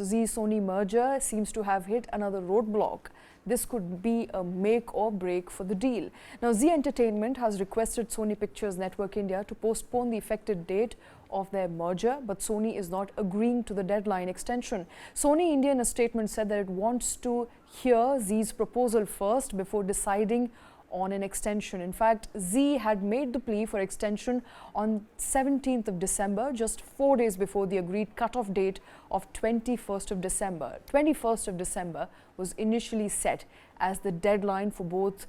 Zee Sony merger seems to have hit another roadblock. This could be a make or break for the deal. Now, Zee Entertainment has requested Sony Pictures Network India to postpone the effective date of their merger, but Sony is not agreeing to the deadline extension. Sony India in a statement said that it wants to hear Zee's proposal first before deciding on an extension. In fact, Zee had made the plea for extension on 17th of December, just 4 days before the agreed cut-off date of 21st of December. 21st of December was initially set as the deadline for both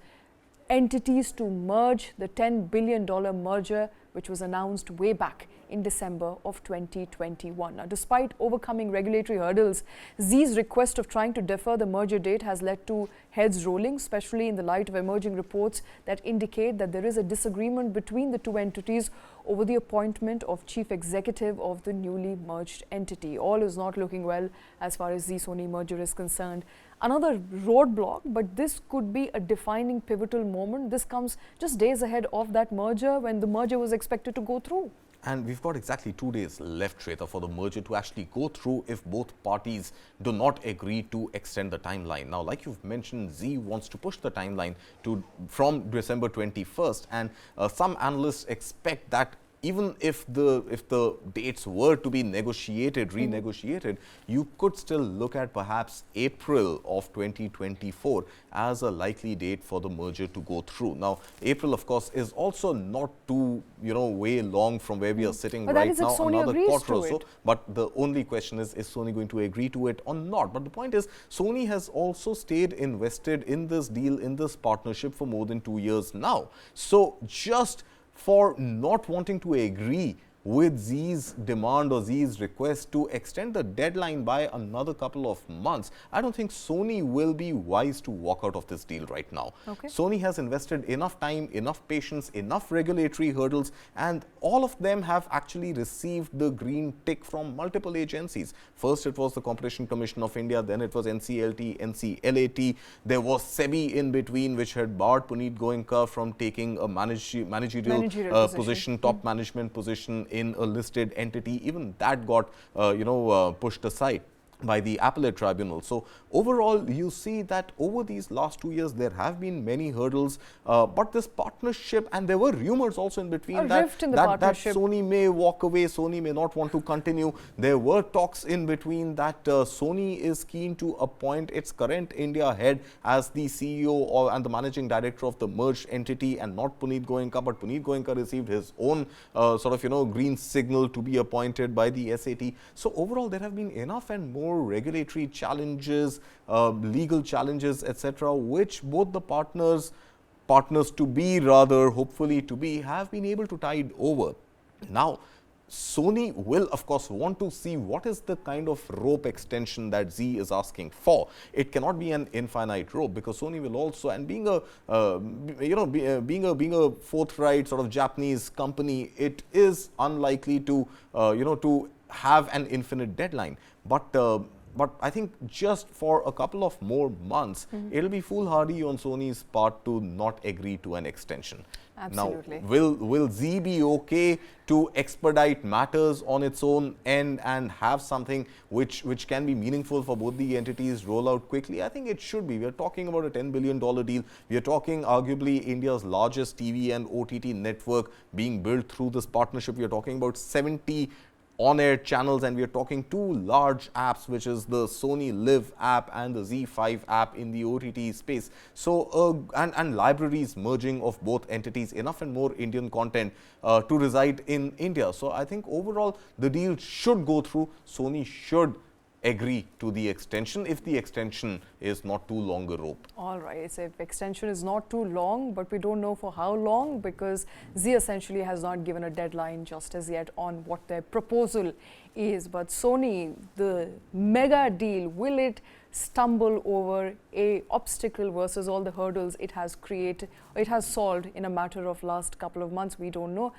entities to merge, the $10 billion merger which was announced way back in December of 2021. Now, despite overcoming regulatory hurdles, Zee's request of trying to defer the merger date has led to heads rolling, especially in the light of emerging reports that indicate that there is a disagreement between the two entities over the appointment of chief executive of the newly merged entity. All is not looking well as far as Zee-Sony merger is concerned. Another roadblock, but this could be a defining pivotal moment. This comes just days ahead of that merger when the merger was expected to go through. And we've got exactly 2 days left, Shweta, for the merger to actually go through if both parties do not agree to extend the timeline. Now, like you've mentioned, Zee wants to push the timeline from December 21st, and some analysts expect that even if the dates were to be renegotiated, you could still look at perhaps April of 2024 as a likely date for the merger to go through. Now, April, of course, is also not too, way long from where we are sitting right now, another quarter or so. But the only question is Sony going to agree to it or not? But the point is, Sony has also stayed invested in this deal, in this partnership for more than 2 years now. So just for not wanting to agree with Zee's demand or Zee's request to extend the deadline by another couple of months, I don't think Sony will be wise to walk out of this deal right now. Okay. Sony has invested enough time, enough patience, enough regulatory hurdles, and all of them have actually received the green tick from multiple agencies. First, it was the Competition Commission of India, then it was NCLT, NCLAT. There was SEBI in between, which had barred Puneet Goenka from taking a managerial position, top management position in a listed entity. Even that got pushed aside by the appellate tribunal. So overall, you see that over these last 2 years, there have been many hurdles, but this partnership, and there were rumors also in between that Sony may walk away, Sony may not want to continue. There were talks in between that Sony is keen to appoint its current India head as the CEO and the managing director of the merged entity, and not Puneet Goenka, but Puneet Goenka received his own green signal to be appointed by the SAT. So overall, there have been enough and more regulatory challenges, legal challenges, etc., which both the partners to be, rather, hopefully to be, have been able to tide over. Now, Sony will, of course, want to see what is the kind of rope extension that Zee is asking for. It cannot be an infinite rope, because Sony will also, and being a forthright sort of Japanese company, it is unlikely to have an infinite deadline. But I think just for a couple of more months, it'll be foolhardy on Sony's part to not agree to an extension. Absolutely. Now, will Zee be okay to expedite matters on its own end and have something which can be meaningful for both the entities roll out quickly? I think it should be. We are talking about a $10 billion deal. We are talking arguably India's largest TV and OTT network being built through this partnership. We are talking about 70 on-air channels, and we are talking 2 large apps, which is the Sony Live app and the Z5 app in the OTT space. So, and libraries merging of both entities, enough and more Indian content to reside in India. So, I think overall the deal should go through. Sony should agree to the extension if the extension is not too long a rope. All right, so if extension is not too long, but we don't know for how long, because Zee essentially has not given a deadline just as yet on what their proposal is. But Sony, the mega deal, will it stumble over a obstacle versus all the hurdles it has solved in a matter of last couple of months? We don't know.